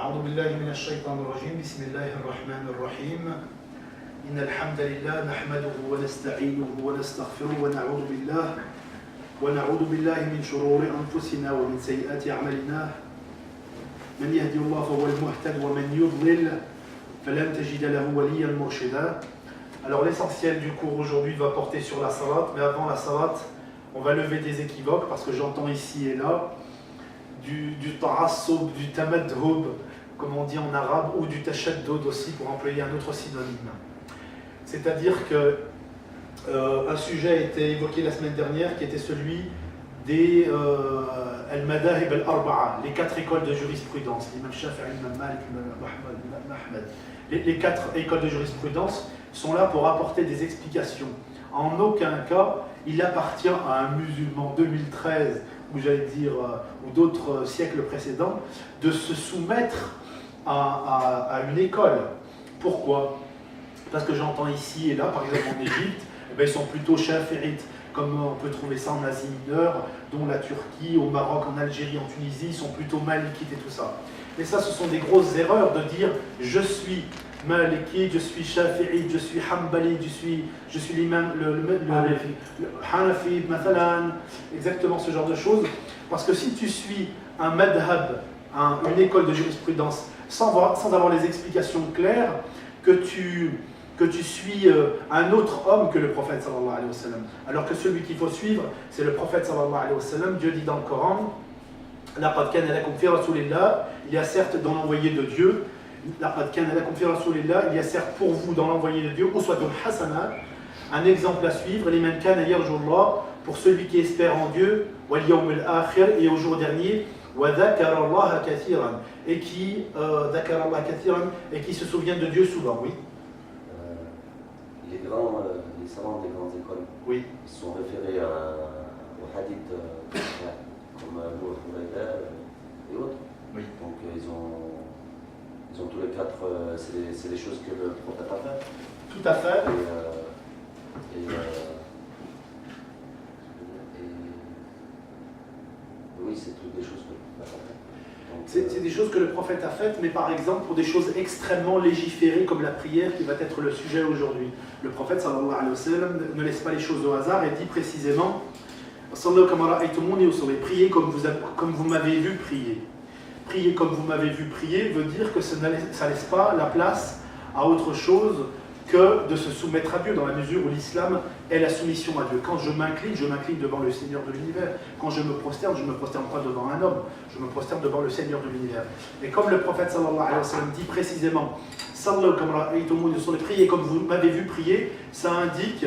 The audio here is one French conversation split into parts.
أعوذ بالله من الشيطان الرجيم بسم الله الرحمن الرحيم إن الحمد لله نحمده ونستعينه ونستغفره ونعوذ بالله من شرور أنفسنا ومن سيئات أعمالنا من يهدي الله فهو المهتد ومن يضلل فلن تجد له وليا مرشدا. Alors l'essentiel du cours aujourd'hui va porter sur la salat, mais avant la salat, on va lever des équivoques parce que j'entends ici et là du ta'assub, du tamadhub, comme on dit en arabe, ou du tashaddud aussi pour employer un autre synonyme. C'est-à-dire que un sujet a été évoqué la semaine dernière qui était celui des al-madahib al-arba'a, les 4 écoles de jurisprudence, l'imam Shafi'i, l'imam Malik, l'imam Ahmed. Les 4 écoles de jurisprudence sont là pour apporter des explications. En aucun cas, il appartient à un musulman 2013, ou j'allais dire, ou d'autres siècles précédents, de se soumettre à une école. Pourquoi? Parce que j'entends ici et là, par exemple en Égypte, ils sont plutôt shafi'ites, comme on peut trouver ça en Asie mineure, dont la Turquie, au Maroc, en Algérie, en Tunisie, ils sont plutôt malikites et tout ça. Et ça, ce sont des grosses erreurs de dire « je suis maliki, je suis shafi'ite, je suis hanbali, je suis l'imam, le hanafi, mathalan », exactement ce genre de choses. Parce que si tu suis un madhab, une école de jurisprudence, sans avoir les explications claires, que tu suis un autre homme que le prophète sallallahu alayhi wa sallam. Alors que celui qu'il faut suivre, c'est le prophète sallallahu alayhi wa sallam. Dieu dit dans le Coran, laqad kana lakum fi rasulillah, il y a certes dans l'envoyé de Dieu, laqad kana lakum fi rasulillah, il y a certes pour vous dans l'envoyé de Dieu, uswatun hasana, un exemple à suivre, liman kana yarjullah, pour celui qui espère en Dieu, wal yawmil akhir, et au jour dernier, wa dhakara Allah kathiran, et qui se souvient de Dieu souvent, oui. Les savants des grandes écoles, oui, ils sont référés au hadith comme Abu Huraira et autres. Oui. Donc ils ont tous les 4, c'est les choses que le prophète a fait. Tout à fait. Et oui, c'est toutes des choses que le prophète a fait. C'est des choses que le prophète a faites, mais par exemple pour des choses extrêmement légiférées comme la prière qui va être le sujet aujourd'hui. Le prophète sallallahu alayhi wa sallam ne laisse pas les choses au hasard et dit précisément sallu kama ra'aytumuni usalli, priez comme vous m'avez vu prier. Prier comme vous m'avez vu prier veut dire que ça ne laisse pas la place à autre chose que de se soumettre à Dieu, dans la mesure où l'islam est la soumission à Dieu. Quand je m'incline devant le Seigneur de l'univers. Quand je me prosterne pas devant un homme, je me prosterne devant le Seigneur de l'univers. Et comme le prophète sallallahu alayhi wa sallam dit précisément sallu kama ra'aytumuni usalli, priez comme vous m'avez vu prier, ça indique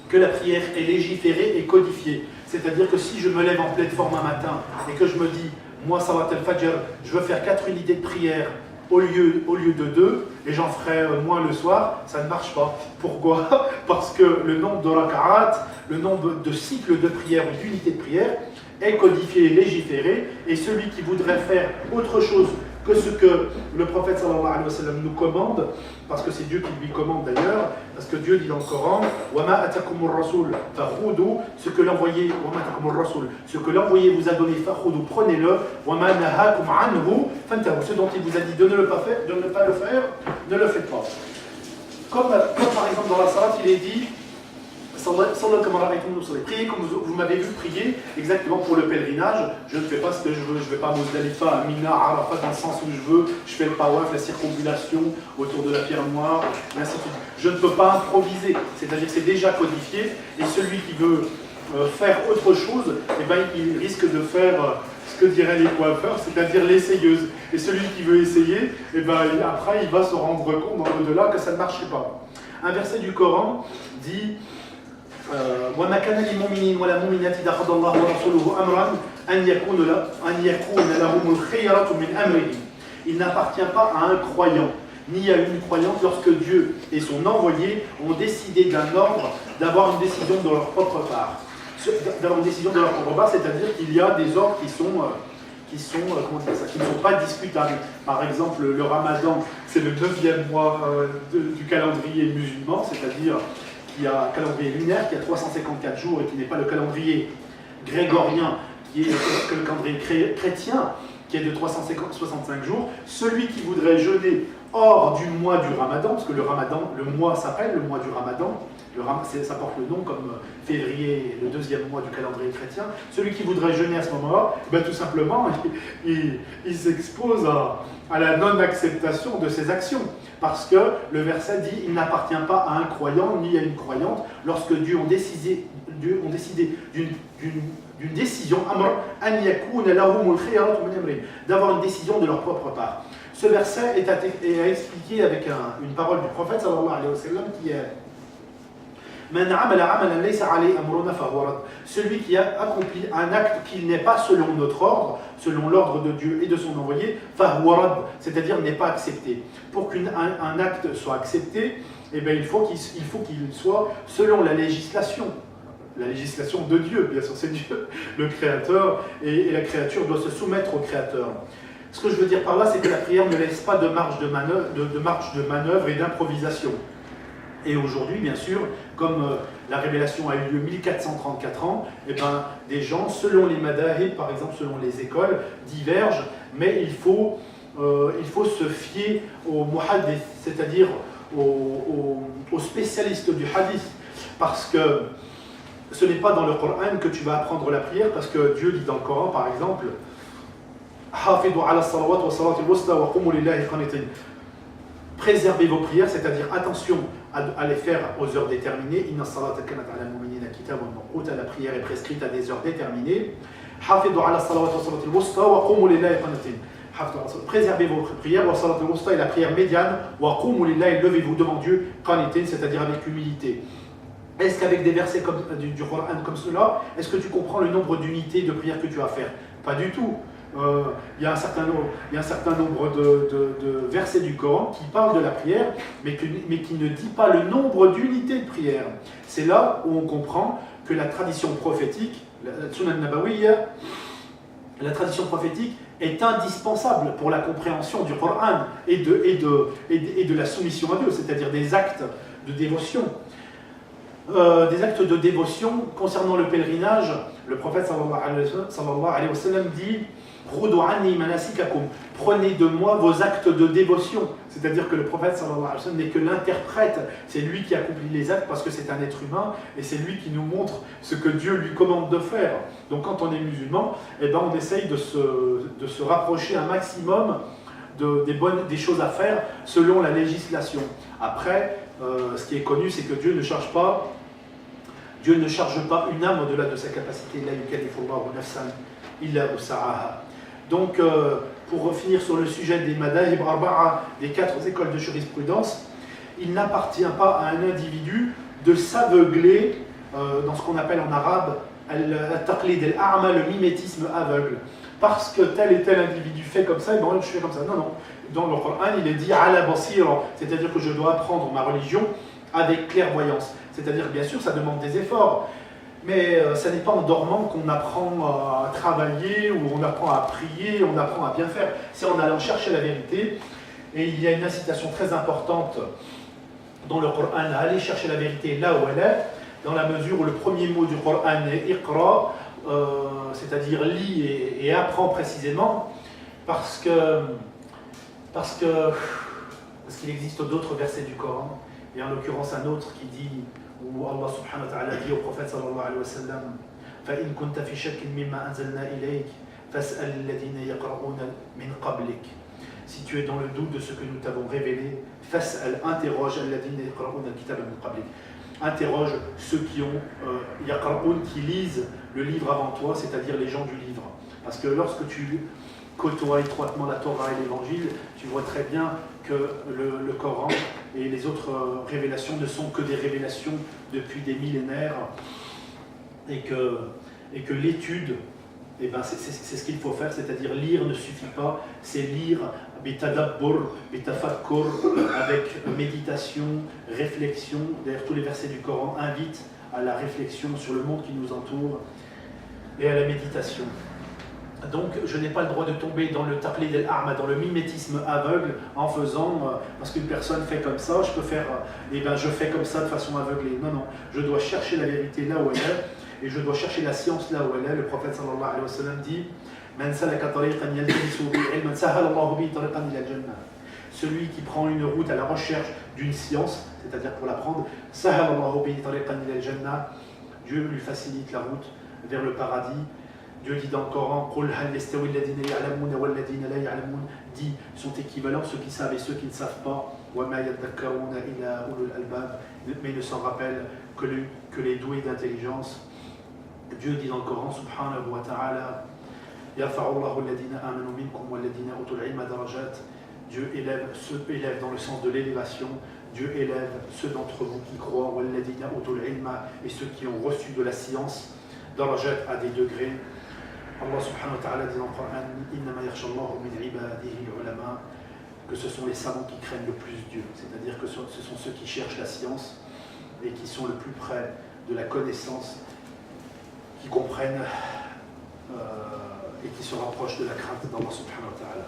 que la prière est légiférée et codifiée. C'est-à-dire que si je me lève en pleine forme un matin et que je me dis, moi salat al-fajr, je veux faire 4 unités de prière au lieu de 2, et j'en ferai moins le soir, ça ne marche pas. Pourquoi? Parce que le nombre de raka'at, le nombre de cycles de prière ou d'unités de prière est codifié et légiféré, et celui qui voudrait faire autre chose que ce que le prophète sallallahu alayhi wa sallam nous commande, parce que c'est Dieu qui lui commande d'ailleurs, parce que Dieu dit dans le Coran وَمَا أَتَكُمُ الرَّسُولُ فَخُذُوا, ce que l'envoyé vous a donné, فَخُذُوا, prenez-le, وَمَا نَهَاكُمْ عَنْهُ فَانْتَهُوا, ce dont il vous a dit de ne pas le faire, ne le faites pas. Comme par exemple dans la salat, il est dit priez comme vous m'avez vu prier, exactement pour le pèlerinage. Je ne fais pas ce que je veux, je ne vais pas à Muzdalifa, à Mina, à Arafat dans le sens où je veux, je fais le tawaf, la circonambulation autour de la pierre noire, et ainsi de suite. Je ne peux pas improviser, c'est-à-dire que c'est déjà codifié, et celui qui veut faire autre chose, eh ben, il risque de faire ce que diraient les coiffeurs, c'est-à-dire l'essayeuse. Et celui qui veut essayer, eh ben, après il va se rendre compte dans l'au-delà que ça ne marche pas. Un verset du Coran dit وَمَا كَانَ لِلْمُؤْمِنِينَ وَلَا مُؤْمِنَاتٍ إِذَا قَضَى اللَّهُ وَرَسُولُهُ أَمْرًا أَنْ يَكُونَ لَهُمُ الْخِيَرَةُ مِنْ أَمْرِهِمْ. Il n'appartient pas à un croyant, ni à une croyante, lorsque Dieu et son envoyé ont décidé d'un ordre, d'avoir une décision de leur propre part. D'avoir une décision de leur propre part, c'est-à-dire qu'il y a des ordres qui ne sont pas discutables. Par exemple, le Ramadan, c'est le 9e mois du calendrier musulman, c'est-à-dire qu'il y a un calendrier lunaire qui a 354 jours et qui n'est pas le calendrier grégorien, qui est le calendrier chrétien. qui est de 365 jours. Celui qui voudrait jeûner hors du mois du Ramadan, parce que le mois s'appelle le mois du Ramadan, ça porte le nom comme février, le deuxième mois du calendrier chrétien. Celui qui voudrait jeûner à ce moment-là, ben, tout simplement, il s'expose à la non-acceptation de ses actions. Parce que le verset dit, il n'appartient pas à un croyant ni à une croyante lorsque Dieu ont décidé d'une décision, d'avoir une décision de leur propre part. Ce verset est expliqué avec une parole du prophète sallallahu alayhi wa sallam qui est celui qui a accompli un acte qui n'est pas selon notre ordre, selon l'ordre de Dieu et de son envoyé, c'est-à-dire n'est pas accepté. Pour qu'un acte soit accepté, eh bien, il faut qu'il soit selon la législation de Dieu, bien sûr, c'est Dieu, le Créateur, et la créature doit se soumettre au Créateur. Ce que je veux dire par là, c'est que la prière ne laisse pas de marge de manœuvre et d'improvisation. Et aujourd'hui, bien sûr, comme la révélation a eu lieu 1434 ans, eh ben, des gens, selon les madahib, par exemple, selon les écoles, divergent, mais il faut se fier aux muhaddith, c'est-à-dire aux spécialistes du hadith, parce que ce n'est pas dans le Coran que tu vas apprendre la prière, parce que Dieu dit dans le Coran, par exemple, préservez vos prières, c'est-à-dire attention à les faire aux heures déterminées. La prière est prescrite à des heures déterminées. Préservez vos prières, et la prière médiane, levez-vous devant Dieu, c'est-à-dire avec humilité. Est-ce qu'avec des versets du Coran comme cela, est-ce que tu comprends le nombre d'unités de prières que tu vas faire? Pas du tout. Il y a un certain nombre de versets du Coran qui parlent de la prière, mais qui ne dit pas le nombre d'unités de prière. C'est là où on comprend que la tradition prophétique, la Sunan Nabawiyya, la tradition prophétique est indispensable pour la compréhension du Coran et de la soumission à Dieu, c'est-à-dire des actes de dévotion. Des actes de dévotion concernant le pèlerinage, le prophète sallallahu alayhi wa sallam dit prenez de moi vos actes de dévotion. C'est-à-dire que le prophète sallallahu alayhi wa sallam n'est que l'interprète, c'est lui qui accomplit les actes parce que c'est un être humain et c'est lui qui nous montre ce que Dieu lui commande de faire. Donc quand on est musulman, eh ben, on essaye de se rapprocher un maximum des choses à faire selon la législation. Après, ce qui est connu, c'est que Dieu ne charge pas une âme au-delà de sa capacité. La yukallifullahu nafsan illa wus'aha. Donc, pour finir sur le sujet des madahib arba'a, des 4 écoles de jurisprudence, il n'appartient pas à un individu de s'aveugler dans ce qu'on appelle en arabe al-taqlid al-a'ma, le mimétisme aveugle. Parce que tel et tel individu fait comme ça, et bon, je fais comme ça. Non, non. Dans le Coran, il est dit ala basira, c'est-à-dire que je dois apprendre ma religion avec clairvoyance. C'est-à-dire, bien sûr, ça demande des efforts. Mais ça n'est pas en dormant qu'on apprend à travailler, ou on apprend à prier, on apprend à bien faire. C'est en allant chercher la vérité. Et il y a une incitation très importante dans le Coran à aller chercher la vérité là où elle est, dans la mesure où le premier mot du Coran est iqra, c'est-à-dire lis et apprends précisément, parce qu'il existe d'autres versets du Coran, et en l'occurrence un autre qui dit, où Allah subhanahu wa ta'ala dit au prophète sallallahu alayhi wa sallam, فَإِن كُنْتَ فِي شَكٍّ مِّمَّا أَنزَلْنَا إِلَيْكَ فَاسْأَلِ الَّذِينَ يَقْرَؤُونَ مِنْ قَبْلِكَ. Si tu es dans le doute de ce que nous t'avons révélé, interroge الَّذِينَ يَقْرَؤُونَ الْكِتَابَ مِنْ قَبْلِكَ. Interroge ceux qui qui lisent le livre avant toi, c'est-à-dire les gens du livre. Parce que lorsque tu côtoies étroitement la Torah et l'Évangile, tu vois très bien que le Coran et les autres révélations ne sont que des révélations depuis des millénaires, et que l'étude, eh ben c'est ce qu'il faut faire, c'est-à-dire lire ne suffit pas, c'est lire bitadabbur, bitafakkur, avec méditation, réflexion. D'ailleurs, tous les versets du Coran invitent à la réflexion sur le monde qui nous entoure et à la méditation. Donc, je n'ai pas le droit de tomber dans le taqlid al-a'ma, dans le mimétisme aveugle, en faisant, parce qu'une personne fait comme ça, je fais comme ça de façon aveuglée. Non, non, je dois chercher la vérité là où elle est, et je dois chercher la science là où elle est. Le prophète sallallahu alayhi wa sallam dit, Man salaka tariqan yaltamisu bihi ilman sahala Allahu bihi tariqan ila al-jannah. Celui qui prend une route à la recherche d'une science, c'est-à-dire pour l'apprendre, sahala Allahu bihi tariqan ila al-jannah. Dieu lui facilite la route vers le paradis. Dieu dit dans le Coran, Qul hal yastawi alladhina ya'lamuna wal ladhina la ya'lamun, dit sont équivalents ceux qui savent et ceux qui ne savent pas. Wa ma yadhakkaruna illa ulul albab, mais ne s'en rappellent que les doués d'intelligence. Dieu dit dans le Coran, subhanahu wa ta'ala, Yarfa'u Allahu alladhina amanu minkum wal ladhina utul ilma darajat. Dieu élève dans le sens de l'élévation. Dieu élève ceux d'entre vous qui croient, wal ladhina utul ilma, et ceux qui ont reçu de la science, darajat à des degrés. Allah subhanahu wa ta'ala dit dans le Coran, Innama yakhsha Allahu min ibadihi al-ulama, que ce sont les savants qui craignent le plus Dieu, c'est-à-dire que ce sont ceux qui cherchent la science et qui sont le plus près de la connaissance, qui comprennent et qui se rapprochent de la crainte d'Allah subhanahu wa ta'ala.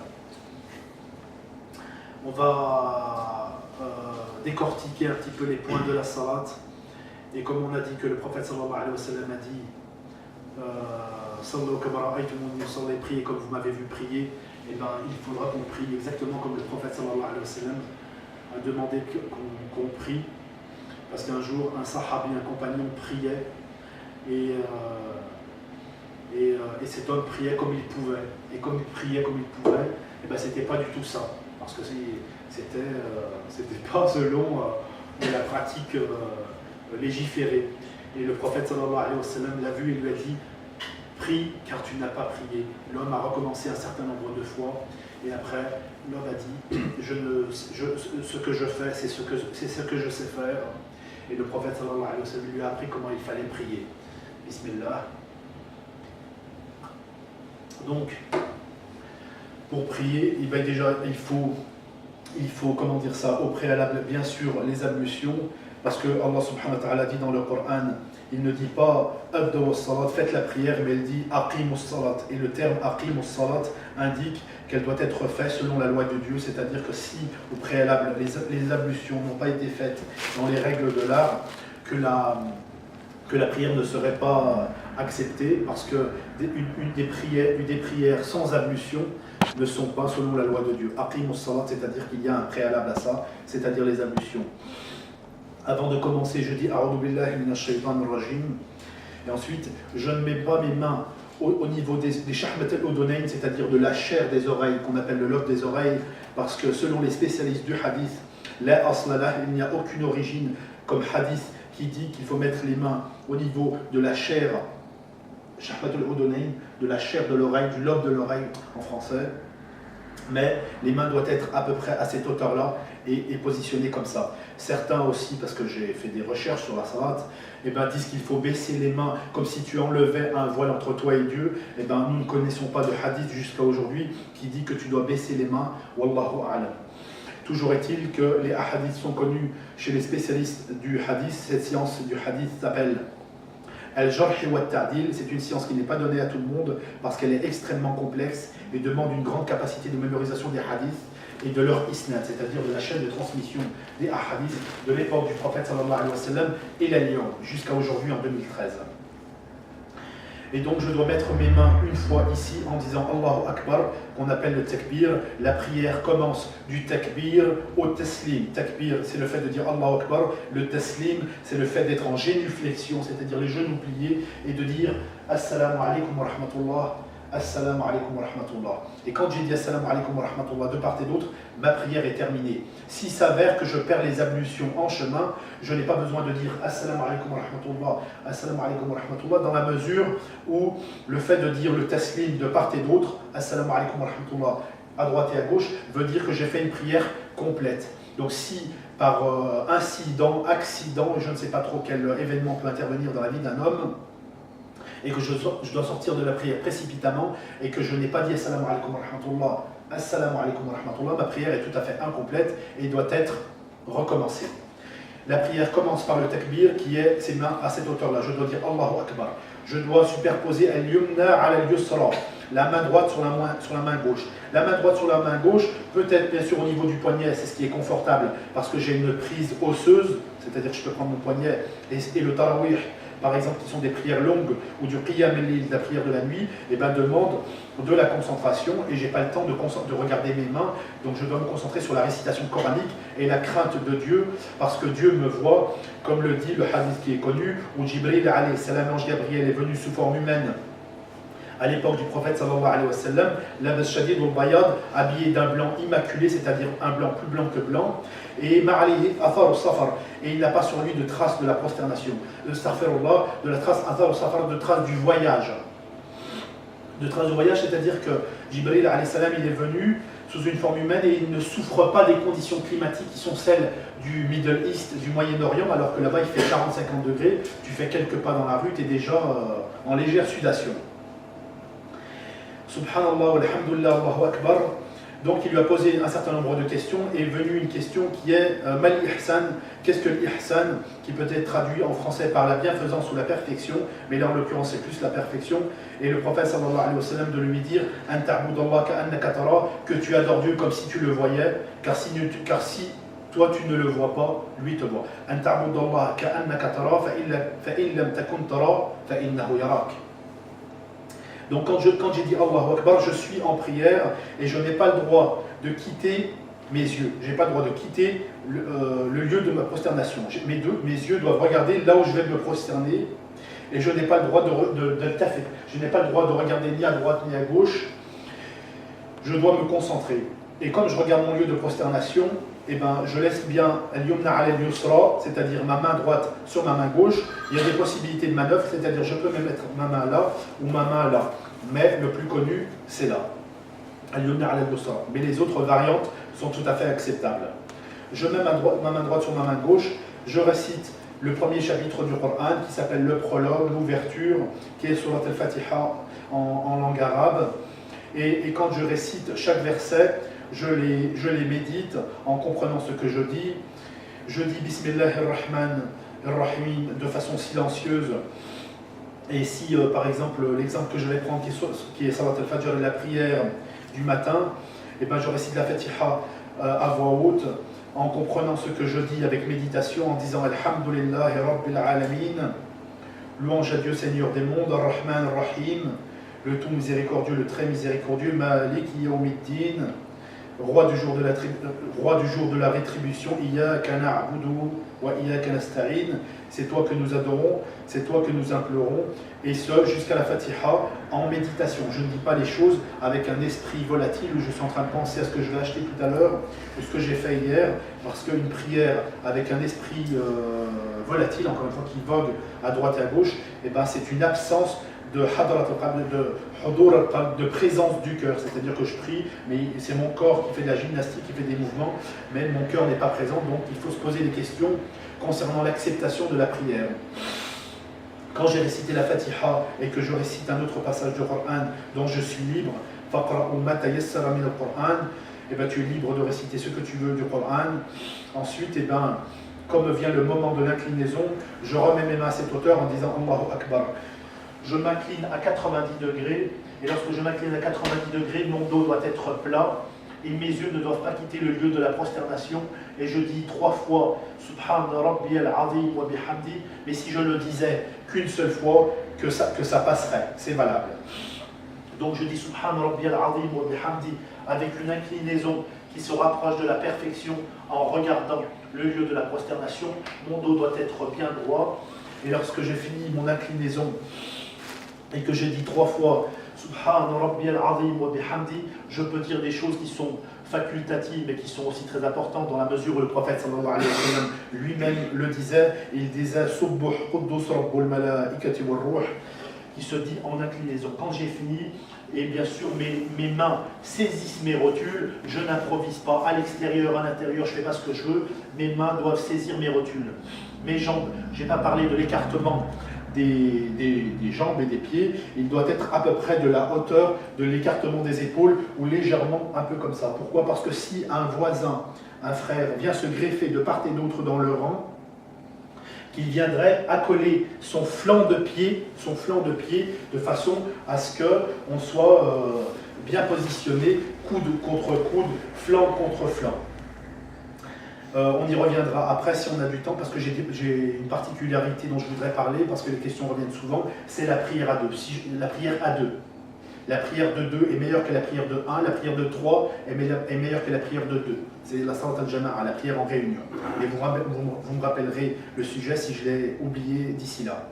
On va décortiquer un petit peu les points de la salat, et comme on a dit que le prophète sallallahu alayhi wa sallam a dit Sallu kama ra'aytumuni usalli, priez comme vous m'avez vu prier, et ben il faudra qu'on prie exactement comme le prophète sallallahu alayhi wa sallam a demandé qu'on prie, parce qu'un jour un sahabi, un compagnon priait et cet homme priait comme il pouvait, et comme il priait comme il pouvait, et ben c'était pas du tout ça, parce que c'était pas selon la pratique légiférée. Et le prophète sallallahu alayhi wa sallam l'a vu et lui a dit, prie car tu n'as pas prié. L'homme a recommencé un certain nombre de fois, et après l'homme a dit, ce que je fais, c'est ce que je sais faire. Et le prophète sallallahu alayhi wa sallam lui a appris comment il fallait prier. Bismillah. Donc, pour prier, il faut, comment dire ça, au préalable, bien sûr, les ablutions, parce que Allah subhanahu wa ta'ala dit dans le Coran, il ne dit pas abdu was-salat, faites la prière, mais il dit aqimus salat. Et le terme aqimus salat indique qu'elle doit être faite selon la loi de Dieu, c'est-à-dire que si au préalable les ablutions n'ont pas été faites dans les règles de l'art, que la prière ne serait pas acceptée, parce que des prières sans ablution ne sont pas selon la loi de Dieu. Aqimus salat, c'est-à-dire qu'il y a un préalable à ça, c'est-à-dire les ablutions. Avant de commencer, je dis A'udhu billahi minash shaytanir rajim. Et ensuite, je ne mets pas mes mains au niveau des shahmat al-udunayn, c'est-à-dire de la chair des oreilles, qu'on appelle le lobe des oreilles, parce que selon les spécialistes du hadith, la aslalah, il n'y a aucune origine comme hadith qui dit qu'il faut mettre les mains au niveau de la chair, shahmat al-udunayn, de la chair de l'oreille, du lobe de l'oreille en français. Mais les mains doivent être à peu près à cette hauteur-là et positionnées comme ça. Certains aussi, parce que j'ai fait des recherches sur la salat, disent qu'il faut baisser les mains comme si tu enlevais un voile entre toi et Dieu. Nous ne connaissons pas de hadith jusqu'à aujourd'hui qui dit que tu dois baisser les mains. Wallahu a'lam. Toujours est-il que les hadiths sont connus chez les spécialistes du hadith. Cette science du hadith s'appelle Al-Jarh wa Ta'dil. C'est une science qui n'est pas donnée à tout le monde parce qu'elle est extrêmement complexe et demande une grande capacité de mémorisation des hadiths et de leur isnad, c'est-à-dire de la chaîne de transmission des hadiths de l'époque du prophète sallallahu alayhi wa sallam et la lion jusqu'à aujourd'hui en 2013. Et donc je dois mettre mes mains une fois ici en disant Allahu Akbar, qu'on appelle le takbir. La prière commence du takbir au taslim. Takbir, c'est le fait de dire Allahu Akbar. Le taslim, c'est le fait d'être en génuflexion, c'est-à-dire les genoux pliés, et de dire Assalamu alaikum wa rahmatullah. Assalamu alaikum wa rahmatullah. Et quand j'ai dit Assalamu alaikum wa rahmatullah de part et d'autre, ma prière est terminée. S'il s'avère que je perds les ablutions en chemin, je n'ai pas besoin de dire Assalamu alaikum wa rahmatullah, Assalamu alaikum wa rahmatullah, dans la mesure où le fait de dire le taslim de part et d'autre, Assalamu alaikum wa rahmatullah, à droite et à gauche, veut dire que j'ai fait une prière complète. Donc si par incident, accident, je ne sais pas trop quel événement peut intervenir dans la vie d'un homme, et que je dois sortir de la prière précipitamment, et que je n'ai pas dit Assalamu alaikum wa rahmatullah, Assalamu alaikum wa rahmatullah, ma prière est tout à fait incomplète et doit être recommencée. La prière commence par le takbir qui est ses mains à cette hauteur-là. Je dois dire Allahu Akbar. Je dois superposer al-yumna ala al-yusra, la main droite sur la main gauche. La main droite sur la main gauche peut être bien sûr au niveau du poignet, c'est ce qui est confortable parce que j'ai une prise osseuse, c'est-à-dire que je peux prendre mon poignet et le tarawih par exemple, qui sont des prières longues ou du qiyam al-layl, de la prière de la nuit, et ben demande de la concentration et j'ai pas le temps de regarder mes mains, donc je dois me concentrer sur la récitation coranique et la crainte de Dieu, parce que Dieu me voit, comme le dit le hadith qui est connu, où Jibril alayhi salam, l'ange Gabriel, est venu sous forme humaine à l'époque du prophète sallallahu alayhi wa sallam, labas shadid wal bayad, habillé d'un blanc immaculé, c'est-à-dire un blanc plus blanc que blanc, et ma'alayhi athar al-safar, et il n'a pas sur lui de traces de la prosternation, astaghfirullah, de la trace athar al-safar, de traces du voyage. De traces du voyage, c'est-à-dire que Jibril alayhi salam, il est venu sous une forme humaine et il ne souffre pas des conditions climatiques qui sont celles du Middle East, du Moyen-Orient, alors que là-bas il fait 40-50 degrés, tu fais quelques pas dans la rue, tu es déjà en légère sudation. Subhanallah, alhamdulillah, Allahu Akbar. Donc il lui a posé un certain nombre de questions et est venue une question qui est Mal ihsan, qu'est-ce que l'ihsan, qui peut être traduit en français par la bienfaisance ou la perfection, mais là en l'occurrence c'est plus la perfection. Et le prophète sallallahu alayhi wa sallam de lui dire An ta'budallah ka'annaka tara, que tu adores Dieu comme si tu le voyais, car si toi tu ne le vois pas, lui te voit. An ta'budallah ka'annaka tara fa in lam takun tara fa innahu yarak. Donc quand j'ai dit Allahu Akbar, je suis en prière et je n'ai pas le droit de quitter mes yeux. Je n'ai pas le droit de quitter le lieu de ma prosternation. Mes yeux doivent regarder là où je vais me prosterner et je n'ai pas le droit je n'ai pas le droit de regarder ni à droite ni à gauche. Je dois me concentrer. Et comme je regarde mon lieu de prosternation, eh ben, je laisse bien al-yumna ala al-yusra, c'est-à-dire ma main droite sur ma main gauche. Il y a des possibilités de manœuvre, c'est-à-dire je peux même mettre ma main là ou ma main là. Mais le plus connu, c'est là. Al-yumna ala al-yusra. Mais les autres variantes sont tout à fait acceptables. Je mets ma main droite sur ma main gauche, je récite le premier chapitre du Coran qui s'appelle le prologue, l'ouverture, qui est Surat al-Fatiha en langue arabe. Et quand je récite chaque verset, je les médite en comprenant ce que je dis. Je dis Bismillahirrahmanirrahim de façon silencieuse. Et si, par exemple, l'exemple que je vais prendre qui est Salat al-Fajr, la prière du matin, et ben je récite la Fatiha à voix haute en comprenant ce que je dis avec méditation, en disant Alhamdulillahi Rabbil Alamin, louange à Dieu Seigneur des mondes, Ar-Rahman Ar-Rahim, le tout miséricordieux, le très miséricordieux, Maliki Yawmiddin, roi du jour de la rétribution, Iyyaka na'budu wa iyyaka nasta'in, c'est toi que nous adorons, c'est toi que nous implorons, et ce jusqu'à la Fatiha en méditation. Je ne dis pas les choses avec un esprit volatile où je suis en train de penser à ce que je vais acheter tout à l'heure ou ce que j'ai fait hier, parce qu'une prière avec un esprit volatile, encore une fois qui vogue à droite et à gauche, eh ben, c'est une absence de présence du cœur, c'est-à-dire que je prie, mais c'est mon corps qui fait de la gymnastique, qui fait des mouvements, mais mon cœur n'est pas présent, donc il faut se poser des questions concernant l'acceptation de la prière. Quand j'ai récité la Fatiha et que je récite un autre passage du Coran dont je suis libre, faqra'u ma tayassara min al-Qur'an, et ben tu es libre de réciter ce que tu veux du Coran. Ensuite, et ben comme vient le moment de l'inclinaison, je remets mes mains à cette hauteur en disant Allahu Akbar. Je m'incline à 90 degrés, et lorsque je m'incline à 90 degrés, mon dos doit être plat, et mes yeux ne doivent pas quitter le lieu de la prosternation, et je dis 3 fois Subhan Rabbi al-Azim wa bihamdi, mais si je le disais qu'une seule fois, que ça passerait, c'est valable. Donc je dis Subhan Rabbi al-Azim wa bihamdi avec une inclinaison qui se rapproche de la perfection en regardant le lieu de la prosternation, mon dos doit être bien droit, et lorsque j'ai fini mon inclinaison, et que j'ai dit 3 fois Subhan Rabbi al-Azim wa bihamdi, je peux dire des choses qui sont facultatives mais qui sont aussi très importantes dans la mesure où le prophète sallallahu alayhi wa sallam lui-même le disait. Il disait Subbuh Quddus Rabbul Malaikati wal Ruh, qui se dit en inclinaison. Quand j'ai fini, et bien sûr mes mains saisissent mes rotules, je n'improvise pas à l'extérieur, à l'intérieur, je ne fais pas ce que je veux, mes mains doivent saisir mes rotules. Mes jambes, je n'ai pas parlé de l'écartement des jambes et des pieds, il doit être à peu près de la hauteur de l'écartement des épaules ou légèrement un peu comme ça. Pourquoi ? Parce que si un voisin, un frère vient se greffer de part et d'autre dans le rang, qu'il viendrait accoler son flanc de pied de façon à ce qu'on soit bien positionné, coude contre coude, flanc contre flanc. On y reviendra après si on a du temps, parce que j'ai une particularité dont je voudrais parler, parce que les questions reviennent souvent, c'est la prière à deux. La prière à deux. La prière de 2 est meilleure que la prière de 1, la prière de 3 est meilleure que la prière de 2. C'est la salat al-jama'a, la prière en réunion. Et vous me rappellerez le sujet si je l'ai oublié d'ici là.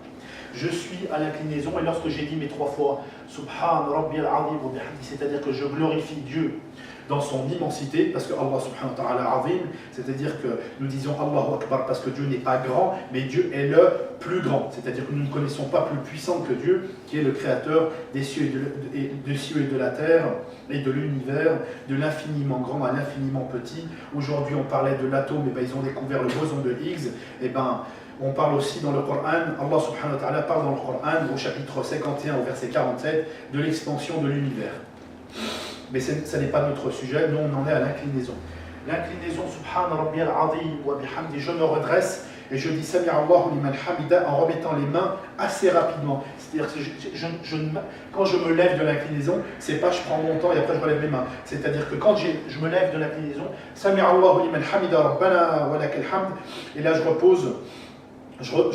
Je suis à l'inclinaison, et lorsque j'ai dit mes 3 fois Subhan Rabbi al-Azim wa bihamdi, c'est-à-dire que je glorifie Dieu dans son immensité, parce que Allah subhanahu wa ta'ala azim, c'est-à-dire que nous disons Allahu Akbar parce que Dieu n'est pas grand, mais Dieu est le plus grand, c'est-à-dire que nous ne connaissons pas plus puissant que Dieu, qui est le créateur des cieux et de la terre et de l'univers, de l'infiniment grand à l'infiniment petit. Aujourd'hui on parlait de l'atome, et ben ils ont découvert le boson de Higgs, et ben on parle aussi dans le Coran, Allah subhanahu wa ta'ala parle dans le Coran, au chapitre 51 au verset 47, de l'expansion de l'univers. Mais ce n'est pas notre sujet, nous on en est à l'inclinaison. L'inclinaison, Subhan Rabbi al-Azim wa bihamdi, je me redresse et je dis Sami Allahu liman hamida en remettant les mains assez rapidement. C'est-à-dire que quand je me lève de l'inclinaison, c'est pas je prends mon temps et après je relève les mains. C'est-à-dire que quand je me lève de l'inclinaison, Sami Allahu liman hamida rabbana wa lakal hamd, et là je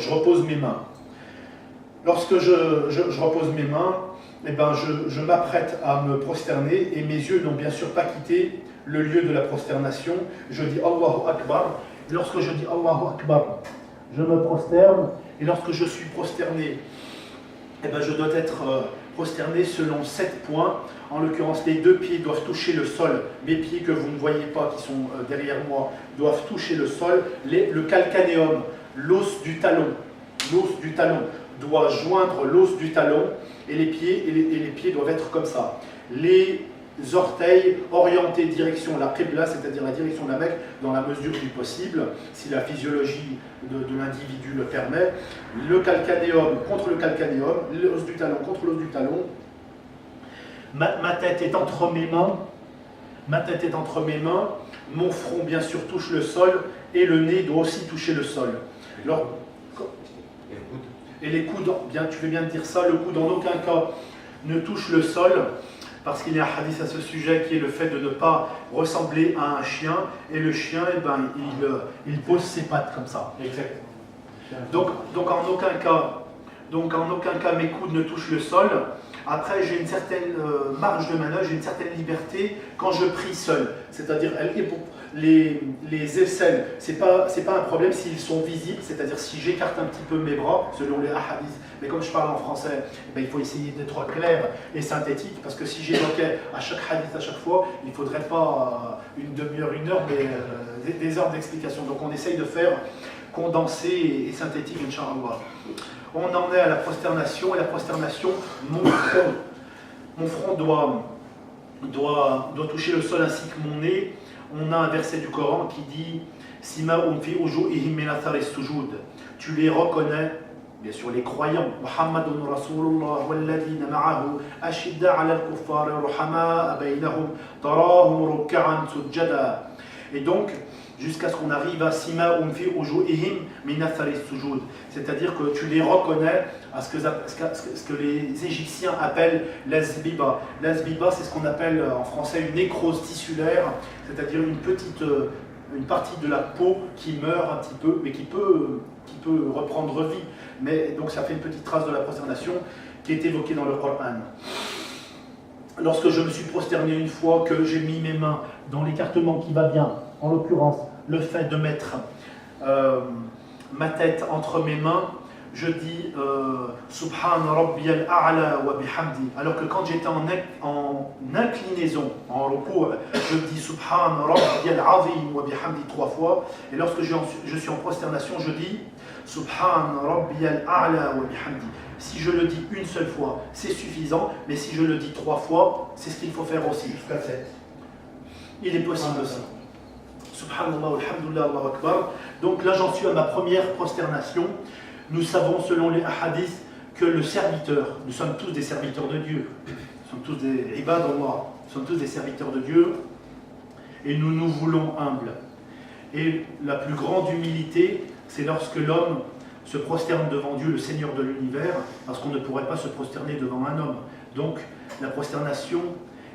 repose mes mains. Lorsque je repose mes mains, eh ben je m'apprête à me prosterner et mes yeux n'ont bien sûr pas quitté le lieu de la prosternation. Je dis Allahu Akbar. Lorsque je dis Allahu Akbar, je me prosterne. Et lorsque je suis prosterné, eh ben je dois être prosterné selon 7 points. En l'occurrence, les 2 pieds doivent toucher le sol. Mes pieds que vous ne voyez pas, qui sont derrière moi, doivent toucher le sol. Le calcanéum, l'os du talon doit joindre l'os du talon et les pieds doivent être comme ça. Les orteils orientés direction la Qibla, c'est-à-dire la direction de la Mecque, dans la mesure du possible, si la physiologie de l'individu le permet. Le calcanéum contre le calcanéum, l'os du talon contre l'os du talon. Ma tête est entre mes mains. Mon front, bien sûr, touche le sol et le nez doit aussi toucher le sol. Et les coudes, bien, tu fais bien de dire ça, le coude en aucun cas ne touche le sol, parce qu'il y a un hadith à ce sujet qui est le fait de ne pas ressembler à un chien, et le chien, eh ben, il pose ses pattes comme ça. Exactement. Donc en aucun cas mes coudes ne touchent le sol. Après j'ai une certaine marge de manœuvre, j'ai une certaine liberté quand je prie seul. C'est-à-dire les aisselles, c'est pas un problème s'ils sont visibles, c'est-à-dire si j'écarte un petit peu mes bras, selon les hadiths, mais comme je parle en français, ben, il faut essayer d'être clair et synthétique, parce que si j'évoquais à chaque hadith à chaque fois, il ne faudrait pas une demi-heure, 1 heure, mais des heures d'explication. Donc on essaye de faire condensé et synthétique, Inch'Allah. On en est à la prosternation, et la prosternation, mon front doit toucher le sol ainsi que mon nez. On a un verset du Coran qui dit Sima'um fi uju'ihim min athari sujud. Tu les reconnais, bien sûr les croyants. Muhammadun Rasulullah walladhina ma'ahu ashidda 'ala al-kuffari ruhama'a baynahum tarahum ruk'an sujada. Et donc, jusqu'à ce qu'on arrive à Sima'um fi uju'ihim min athari sujud, c'est-à-dire que tu les reconnais à ce que les Égyptiens appellent l'azbiba. L'azbiba, c'est ce qu'on appelle en français une nécrose tissulaire, c'est-à-dire une partie de la peau qui meurt un petit peu, mais qui peut reprendre vie. Mais donc ça fait une petite trace de la prosternation qui est évoquée dans le Coran. Lorsque je me suis prosterné une fois, que j'ai mis mes mains dans l'écartement qui va bien, en l'occurrence le fait de mettre ma tête entre mes mains, je dis Subhan Rabbiyal A'la wa bihamdi. Alors que quand j'étais en inclinaison, en recours, je dis Subhan Rabbiyal Azim wa bihamdi 3 fois. Et lorsque je suis en prosternation, je dis Subhan Rabbiyal A'la wa bihamdi. Si je le dis une seule fois, c'est suffisant, mais si je le dis 3 fois, c'est ce qu'il faut faire aussi. Jusqu'à 7. Il est possible aussi. Subhanallah, alhamdulillah, Allahu Akbar. Donc là, j'en suis à ma première prosternation. Nous savons, selon les hadiths, que le serviteur, nous sommes tous des serviteurs de Dieu, nous sommes tous des ibad Allah, nous sommes tous des serviteurs de Dieu, et nous nous voulons humbles. Et la plus grande humilité, c'est lorsque l'homme se prosterne devant Dieu, le Seigneur de l'univers, parce qu'on ne pourrait pas se prosterner devant un homme. Donc, la prosternation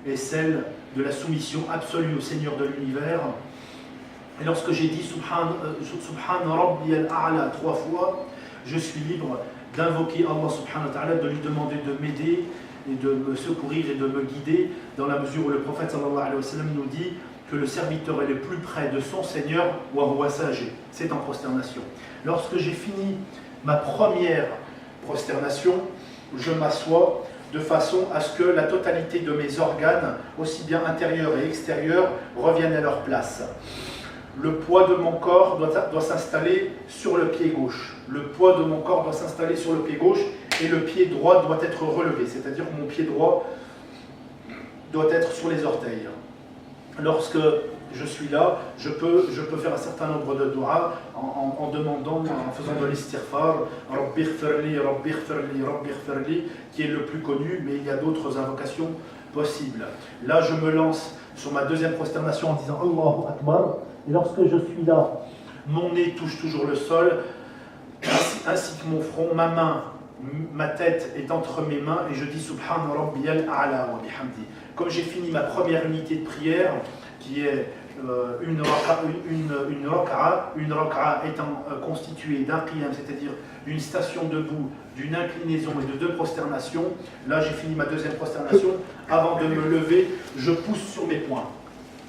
est celle de la soumission absolue au Seigneur de l'univers, Et lorsque j'ai dit Subhan Rabbi al-A'la 3 fois, je suis libre d'invoquer Allah subhanahu wa ta'ala, de lui demander de m'aider et de me secourir et de me guider, dans la mesure où le prophète sallallahu alayhi wa sallam nous dit que le serviteur est le plus près de son Seigneur, wa huwa sajid. C'est en prosternation. Lorsque j'ai fini ma première prosternation, je m'assois de façon à ce que la totalité de mes organes, aussi bien intérieurs et extérieurs, reviennent à leur place. Le poids de mon corps doit s'installer sur le pied gauche. Le poids de mon corps doit s'installer sur le pied gauche et le pied droit doit être relevé, c'est-à-dire que mon pied droit doit être sur les orteils. Lorsque je suis là, je peux faire un certain nombre de doigts en demandant, en faisant de l'istighfar, Rabbi ighfirli, Rabbi ighfirli, Rabbi ighfirli, qui est le plus connu, mais il y a d'autres invocations possibles. Là, je me lance sur ma deuxième prosternation en disant Allahu Akbar, et lorsque je suis là, mon nez touche toujours le sol, ainsi que mon front, ma tête est entre mes mains, et je dis Subhan Rabbiyal A'la wa bihamdi. Comme j'ai fini ma première unité de prière, qui est une raka'a étant constituée d'un qiyam, c'est-à-dire d'une station debout, d'une inclinaison et de 2 prosternations. Là, j'ai fini ma deuxième prosternation. Avant de me lever, je pousse sur mes poings.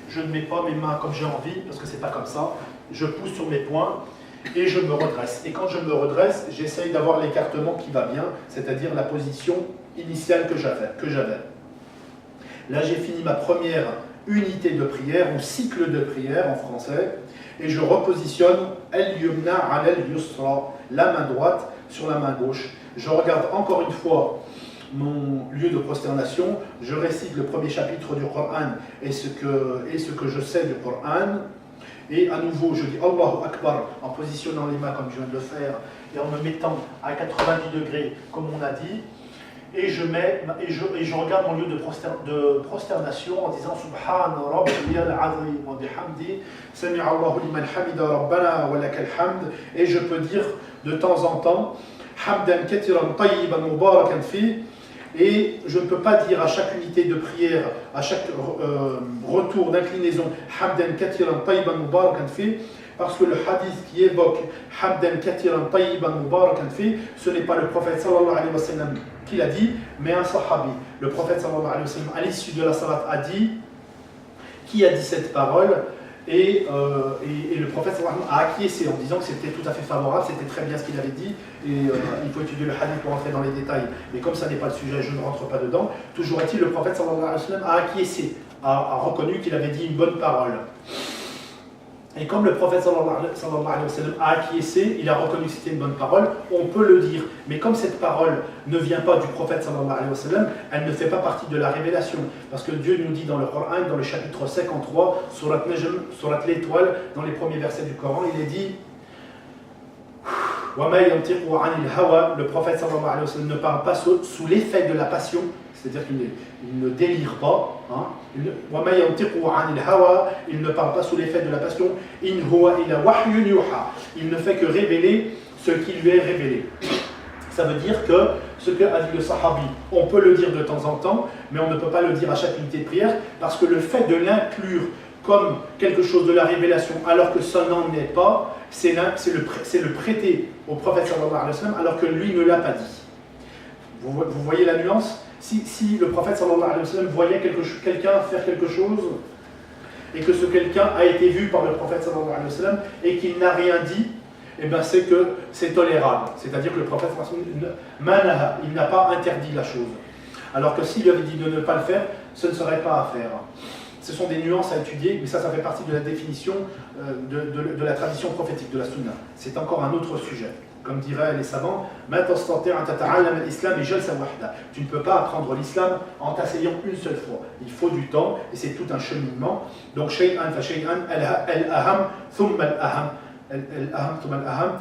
Je ne mets pas mes mains comme j'ai envie, parce que c'est pas comme ça. Je pousse sur mes poings et je me redresse. Et quand je me redresse, j'essaye d'avoir l'écartement qui va bien, c'est-à-dire la position initiale que j'avais. Là, j'ai fini ma première unité de prière ou cycle de prière en français, et je repositionne al-yumna ala al-yusra, la main droite sur la main gauche. Je regarde encore une fois mon lieu de prosternation, je récite le premier chapitre du Coran et ce que je sais du Coran, et à nouveau je dis Allahu Akbar en positionnant les mains comme je viens de le faire et en me mettant à 90 degrés comme on a dit. Et je regarde mon lieu de prosternation en disant Subhan Rabbiyal Azim wa bihamdi, Sami'a Allahu liman hamida Rabbana wa lakal hamd. Et je peux dire de temps en temps Hamdan katiran tayyiban mubarakan fi. Et je ne peux pas dire à chaque unité de prière, à chaque retour d'inclinaison Hamdan katiran tayyiban mubarakan fi, parce que le hadith qui évoque Hamdan katiran tayyiban mubarakan fi, ce n'est pas le prophète sallallahu alayhi wa sallam qui l'a dit, mais un sahabi. Le prophète sallallahu alayhi wa sallam, à l'issue de la salat, a dit, qui a dit cette parole, et le prophète sallallahu alayhi wa sallam a acquiescé en disant que c'était tout à fait favorable, c'était très bien ce qu'il avait dit, et il faut étudier le hadith pour entrer dans les détails, mais comme ça n'est pas le sujet, je ne rentre pas dedans. Toujours est-il, le prophète sallallahu alayhi wa sallam a acquiescé, a reconnu qu'il avait dit une bonne parole. Et comme le prophète sallallahu alayhi wa sallam a acquiescé, il a reconnu que c'était une bonne parole, on peut le dire. Mais comme cette parole ne vient pas du prophète sallallahu alayhi wa sallam, elle ne fait pas partie de la révélation. Parce que Dieu nous dit dans le Coran, dans le chapitre 53, surat Najm, surat l'étoile, dans les premiers versets du Coran, il est dit Wa ma yantiqu anil hawa, le prophète sallallahu alayhi wa sallam ne parle pas sous l'effet de la passion, c'est-à-dire qu'il ne délire pas. Wa ma yantiqu anil hawa, il ne parle pas sous l'effet de la passion. In huwa illa wahyun yuha, il ne fait que révéler ce qui lui est révélé. Ça veut dire que ce que a dit le sahabi, on peut le dire de temps en temps, mais on ne peut pas le dire à chaque unité de prière, parce que le fait de l'inclure comme quelque chose de la révélation, alors que ça n'en est pas, c'est le prêter au prophète sallallahu alayhi wa sallam, alors que lui ne l'a pas dit. Vous voyez la nuance ? Si le prophète sallallahu alayhi wa sallam voyait quelqu'un faire quelque chose, et que ce quelqu'un a été vu par le prophète sallallahu alayhi wa sallam, et qu'il n'a rien dit, eh bien c'est que c'est tolérable. C'est-à-dire que le prophète sallallahu alayhi wa sallam, manaha, il n'a pas interdit la chose. Alors que s'il avait dit de ne pas le faire, ce ne serait pas à faire. Ce sont des nuances à étudier, mais ça fait partie de la définition de la tradition prophétique, de la sunna. C'est encore un autre sujet. Comme diraient les savants, tu ne peux pas apprendre l'islam en t'asseyant une seule fois. Il faut du temps et c'est tout un cheminement. Donc, shay'an fa shay'an, al-aham thumma al-aham, al-aham thumma al-aham,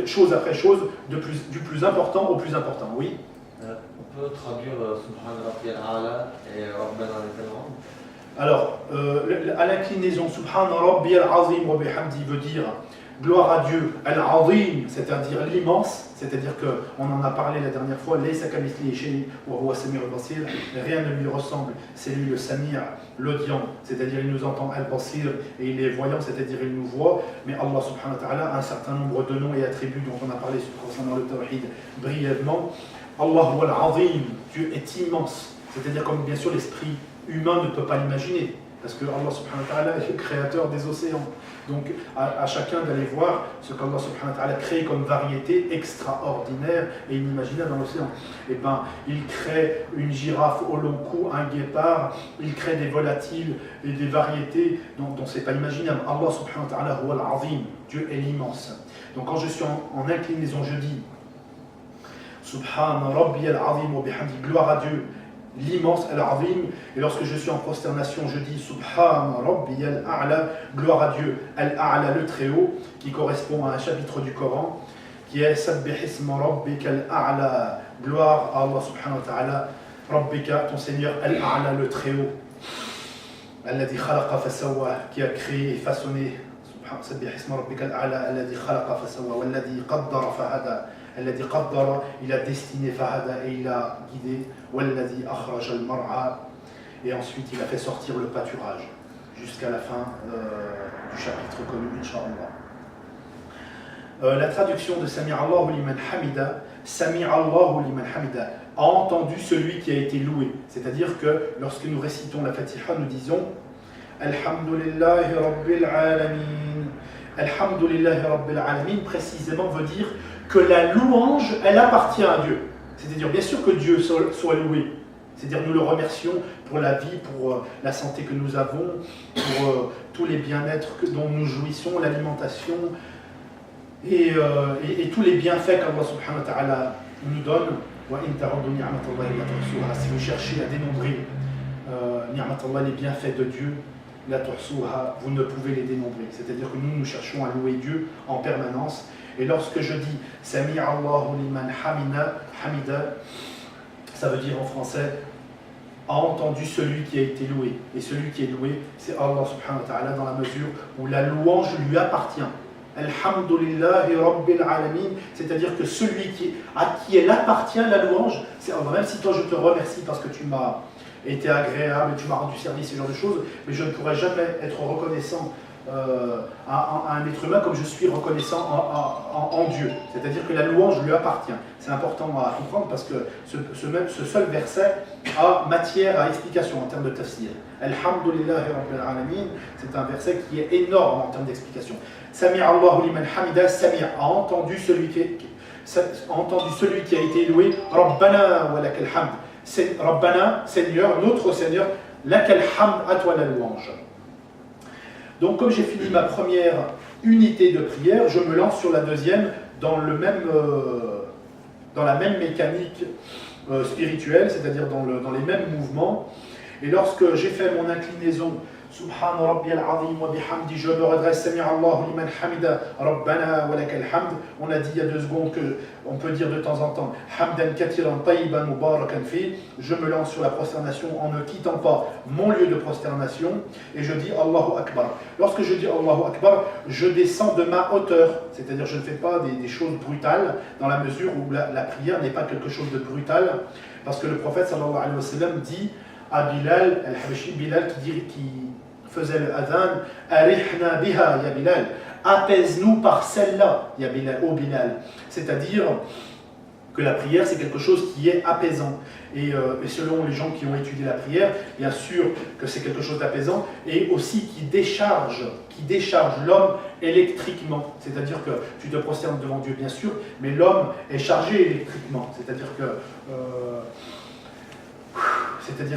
chose après chose, du plus important au plus important. Oui. On peut traduire Subhan Rabbiyal A'la et Rabbana lakal hamd. Alors, à l'inclinaison, Subhan Rabbiyal Azim wa bihamdi veut dire gloire à Dieu, Al-Azim, c'est-à-dire l'immense, c'est-à-dire qu'on en a parlé la dernière fois, rien ne lui ressemble, c'est lui le Samir, l'audient, c'est-à-dire il nous entend, Al-Basir, et il est voyant, c'est-à-dire il nous voit, mais Allah subhanahu wa ta'ala a un certain nombre de noms et attributs dont on a parlé concernant le tawhid brièvement. Allah Al-Azim, Dieu est immense, c'est-à-dire comme bien sûr l'esprit humain ne peut pas l'imaginer, parce que Allah subhanahu wa ta'ala est le créateur des océans. Donc à chacun d'aller voir ce qu'Allah subhanahu wa ta'ala crée comme variété extraordinaire et inimaginable dans l'océan. Et ben, il crée une girafe au long cou, un guépard, il crée des volatiles et des variétés dont c'est pas imaginable. Allah subhanahu wa ta'ala huwa al-azim, Dieu est l'immense. Donc quand je suis en inclinaison, je dis Subhana Rabbi al-azim wa bihamdi, gloire à Dieu, l'immense Al-Azim, et lorsque je suis en prosternation, je dis Subhana Rabbi al-A'la, gloire à Dieu, Al-A'la, le Très-Haut, qui correspond à un chapitre du Coran, qui est Sabbih isma Rabbika al-A'la, gloire à Allah subhanahu wa ta'ala, Rabbika, ton Seigneur, Al-A'la, le Très-Haut, Alladhi khalaqa fasawa, qui a créé et façonné, Sabbih isma Rabbika al-A'la, Alladhi khalaqa fasawa, Walladhi qaddara fahada, Alladhi qaddara, il a destiné fahada et il a guidé, Walladhi akhraj al-mar'a, et ensuite il a fait sortir le pâturage jusqu'à la fin du chapitre connu, Inch'Allah. La traduction de Sami' Allahu liman hamida, Sami' Allahu liman hamida, a entendu celui qui a été loué. C'est-à-dire que lorsque nous récitons la Fatiha, nous disons Alhamdulillahi Rabbil Alamin. Alhamdulillahi Rabbil Alamin précisément veut dire que la louange, elle appartient à Dieu. C'est-à-dire bien sûr que Dieu soit loué. C'est-à-dire nous le remercions pour la vie, pour la santé que nous avons, pour tous les bien-être dont nous jouissons, l'alimentation et tous les bienfaits qu'Allah subhanahu wa ta'ala nous donne. Si vous cherchez à dénombrer les bienfaits de Dieu, vous ne pouvez les dénombrer. C'est-à-dire que nous cherchons à louer Dieu en permanence. Et lorsque je dis Sami' Allahu liman hamida, ça veut dire en français a entendu celui qui a été loué. Et celui qui est loué, c'est Allah subhanahu wa ta'ala dans la mesure où la louange lui appartient. Alhamdulillahi Rabbil Alamin, c'est-à-dire que celui à qui elle appartient la louange, c'est Allah. Même si toi je te remercie parce que tu m'as été agréable, tu m'as rendu service, ce genre de choses, mais je ne pourrais jamais être reconnaissant à un être humain comme je suis reconnaissant en Dieu. C'est-à-dire que la louange lui appartient. C'est important à comprendre parce que ce seul verset a matière à explication en termes de tafsir. Alhamdulillahi Rabbil Alamin, c'est un verset qui est énorme en termes d'explication. Sami' Allahu liman hamida, Sami' a entendu celui qui a été loué, Rabbana wa lakal hamd. Rabbana, Seigneur, notre Seigneur, lakal hamd, à toi la louange. Donc comme j'ai fini ma première unité de prière, je me lance sur la deuxième dans la même mécanique spirituelle, c'est-à-dire dans les mêmes mouvements. Et lorsque j'ai fait mon inclinaison, Subhana Rabbi al-Azim wa bihamdi, je me redresse, Sami' Allahu liman hamida, Rabbana wa lakal hamd. On a dit il y a 2 secondes qu'on peut dire de temps en temps Hamdan katiran tayyiban mubarakan fi. Je me lance sur la prosternation en ne quittant pas mon lieu de prosternation et je dis Allahu Akbar. Lorsque je dis Allahu Akbar, je descends de ma hauteur, c'est-à-dire je ne fais pas des choses brutales dans la mesure où la prière n'est pas quelque chose de brutal, parce que le prophète sallallahu alayhi wa sallam dit à Bilal, al-Habashi, Bilal qui faisait le adhan, Arihna biha ya Bilal, apaise-nous par celle-là, ya Bilal, ô Bilal. C'est-à-dire que la prière c'est quelque chose qui est apaisant. Et selon les gens qui ont étudié la prière, bien sûr que c'est quelque chose d'apaisant et aussi qui décharge l'homme électriquement. C'est-à-dire que tu te prosternes devant Dieu bien sûr, mais l'homme est chargé électriquement. C'est-à-dire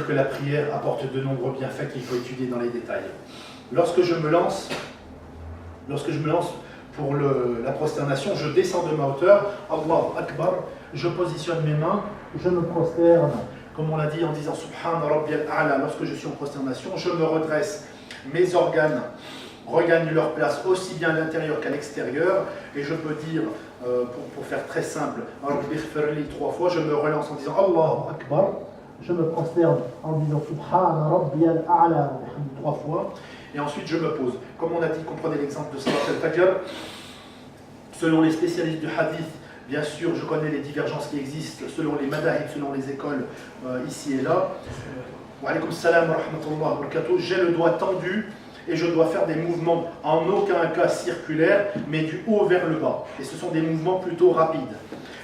que la prière apporte de nombreux bienfaits qu'il faut étudier dans les détails. Lorsque je me lance pour la prosternation, je descends de ma hauteur, Allahu Akbar, je positionne mes mains, je me prosterne, comme on l'a dit en disant Subhana Rabbi al-A'la, lorsque je suis en prosternation, je me redresse, mes organes regagnent leur place aussi bien à l'intérieur qu'à l'extérieur, et je peux dire, pour faire très simple, Rabbi ighfirli 3 fois, je me relance en disant Allahu Akbar, je me prosterne en disant Subhana Rabbi al-A'la 3 fois, et ensuite je me pose. Comme on a dit, comprenez l'exemple de Salat al-Fajr, Selon les spécialistes du hadith, bien sûr, je connais les divergences qui existent selon les madahib, selon les écoles ici et là. Wa alaykoum salam wa rahmatullah wa barakatuh. J'ai le doigt tendu et je dois faire des mouvements en aucun cas circulaires, mais du haut vers le bas. Et ce sont des mouvements plutôt rapides.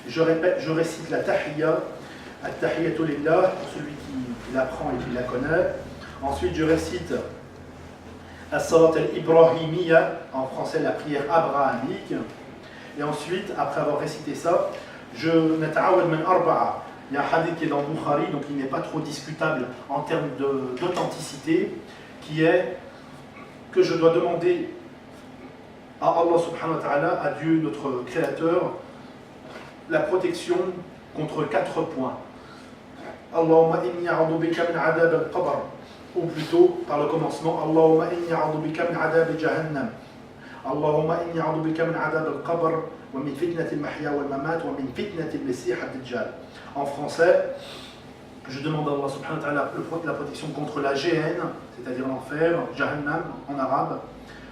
Je répète, je récite la tahiyya, at-tahiyyatu lillah, pour celui qui l'apprend et qui la connaît. Ensuite, je récite as-salat al-ibrahimiyya, en français la prière abrahamique. Et ensuite, après avoir récité ça, je nata'awad min arba'a. Il y a un hadith qui est dans Bukhari, donc il n'est pas trop discutable en termes d'authenticité, qui est que je dois demander à Allah subhanahu wa ta'ala, à Dieu, notre créateur, la protection contre 4 points. Allahumma inni a'udhu bika min adab al-qabr, ou plutôt par le commencement, Allahumma inni a'udhu bika min adab jahannam. Allahumma inni a'udhu bika min adab al-qabr wa min fitnati al-mahya wal-mamat wa min fitnati al-masih ad-dajjal. En français, je demande à Allah subhanahu wa ta'ala la protection contre la géhenne, c'est-à-dire l'enfer, jahannam en arabe,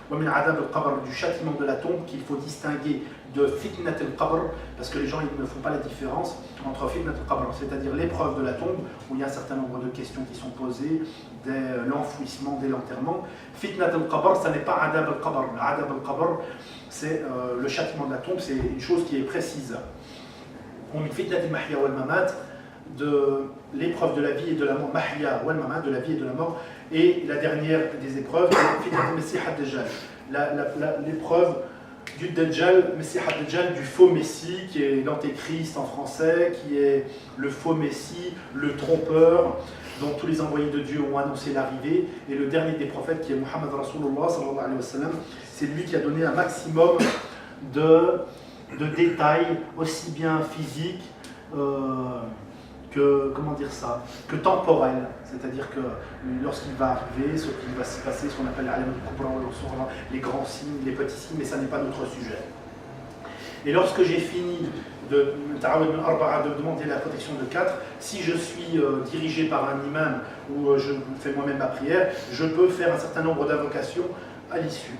wa min adab al-qabr, du châtiment de la tombe, qu'il faut distinguer de fitnat al-qabr, parce que les gens ils ne font pas la différence entre fitnat al-qabr, c'est-à-dire l'épreuve de la tombe, où il y a un certain nombre de questions qui sont posées, dès l'enfouissement, dès l'enterrement. Fitnat al-qabr, ça n'est pas adab al-qabr. Adab al-qabr, c'est le châtiment de la tombe, c'est une chose qui est précise. On met fitnat al-mahya wal-mamat, de l'épreuve de la vie et de la mort, mahya wal-mamat, de la vie et de la mort, et la dernière des épreuves, fitnat al-masih ad-dajjal, l'épreuve du Dajjal, Messie ad-Dajjal, du faux Messie, qui est l'antéchrist en français, qui est le faux Messie, le trompeur, dont tous les envoyés de Dieu ont annoncé l'arrivée, et le dernier des prophètes, qui est Muhammad Rasulullah, sallallahu alayhi wa sallam, c'est lui qui a donné un maximum de détails, aussi bien physiques que, comment dire ça, que temporel, c'est-à-dire que lorsqu'il va arriver, ce qui va s'y passer, ce qu'on appelle les grands signes, les petits signes, mais ça n'est pas notre sujet. Et lorsque j'ai fini de demander la protection de 4, si je suis dirigé par un imam ou je fais moi-même ma prière, je peux faire un certain nombre d'invocations à l'issue.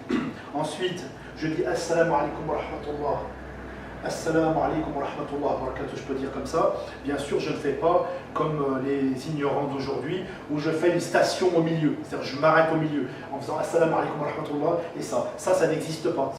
Ensuite, je dis Assalamu alaikum wa rahmatullah. Assalamu alaikum wa rahmatullah wa barakatuh, je peux dire comme ça. Bien sûr, je ne fais pas comme les ignorants d'aujourd'hui, où je fais une station au milieu, c'est-à-dire je m'arrête au milieu en faisant Assalamu alaikum wa rahmatullah, et ça n'existe pas.